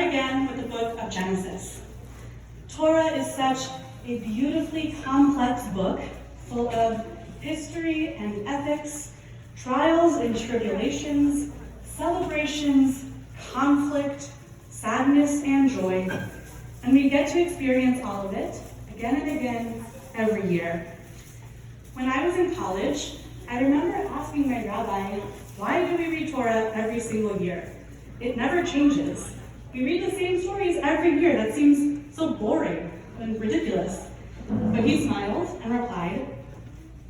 start again with the book of Genesis. Torah is such a beautifully complex book full of history and ethics, trials and tribulations, celebrations, conflict, sadness, and joy. And we get to experience all of it again and again every year. When I was in college, I remember asking my rabbi, why do we read Torah every single year? It never changes. We read the same stories every year. That seems so boring and ridiculous. But he smiled and replied,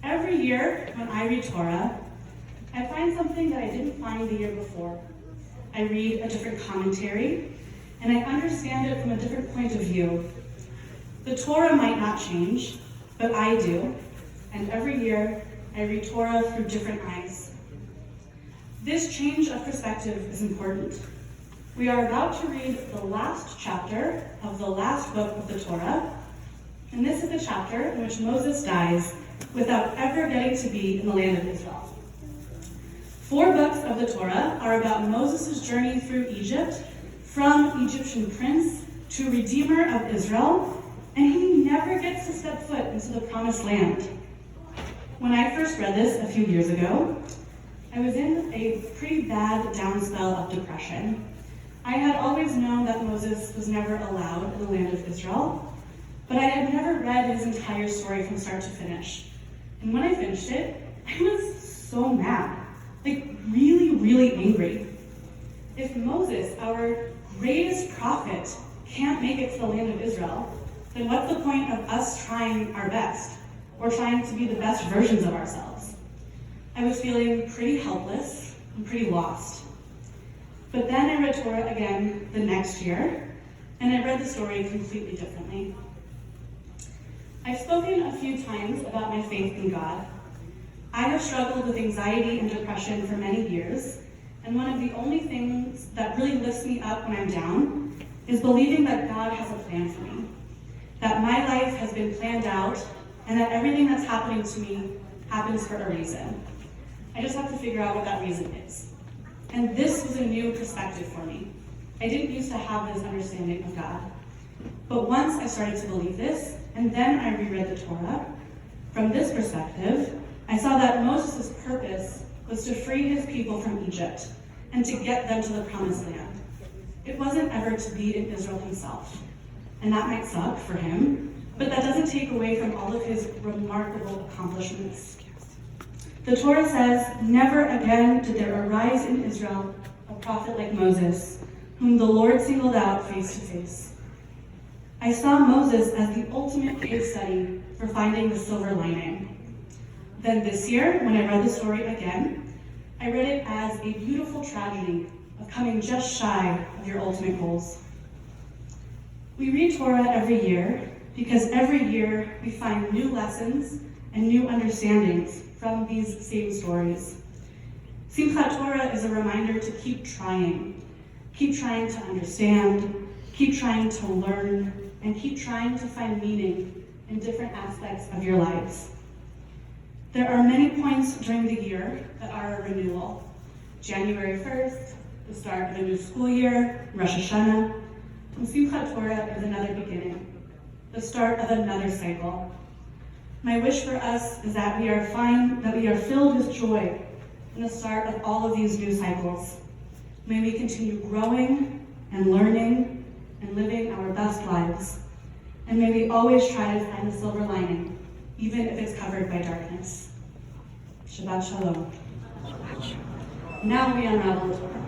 every year when I read Torah, I find something that I didn't find the year before. I read a different commentary, and I understand it from a different point of view. The Torah might not change, but I do, and every year I read Torah through different eyes. This change of perspective is important. We are about to read the last chapter of the last book of the Torah, and this is the chapter in which Moses dies without ever getting to be in the land of Israel. 4 books of the Torah are about Moses' journey through Egypt, from Egyptian prince to redeemer of Israel, and he never gets to step foot into the promised land. When I first read this a few years ago, I was in a pretty bad down spell of depression. I had always known that Moses was never allowed in the land of Israel, but I had never read his entire story from start to finish. And when I finished it, I was so mad. Like, really, really angry. If Moses, our greatest prophet, can't make it to the land of Israel, then what's the point of us trying our best, or trying to be the best versions of ourselves? I was feeling pretty helpless and pretty lost. But then I read Torah again the next year, and I read the story completely differently. I've spoken a few times about my faith in God. I have struggled with anxiety and depression for many years, and one of the only things that really lifts me up when I'm down is believing that God has a plan for me, that my life has been planned out, and that everything that's happening to me happens for a reason. I just have to figure out what that reason is. And this was a new perspective for me. I didn't used to have this understanding of God. But once I started to believe this, and then I reread the Torah, from this perspective, I saw that Moses' purpose was to free his people from Egypt and to get them to the promised land. It wasn't ever to be in Israel himself. And that might suck for him, but that doesn't take away from all of his remarkable accomplishments. The Torah says, never again did there arise in Israel a prophet like Moses, whom the Lord singled out face to face. I saw Moses as the ultimate case study for finding the silver lining. Then this year, when I read the story again, I read it as a beautiful tragedy of coming just shy of your ultimate goals. We read Torah every year because every year we find new lessons and new understandings from these same stories. Simchat Torah is a reminder to keep trying to understand, keep trying to learn, and keep trying to find meaning in different aspects of your lives. There are many points during the year that are a renewal. January 1st, the start of a new school year, Rosh Hashanah, and Simchat Torah is another beginning, the start of another cycle. My wish for us is that we are filled with joy in the start of all of these new cycles. May we continue growing and learning and living our best lives. And may we always try to find the silver lining, even if it's covered by darkness. Shabbat Shalom. Now we unravel the Torah.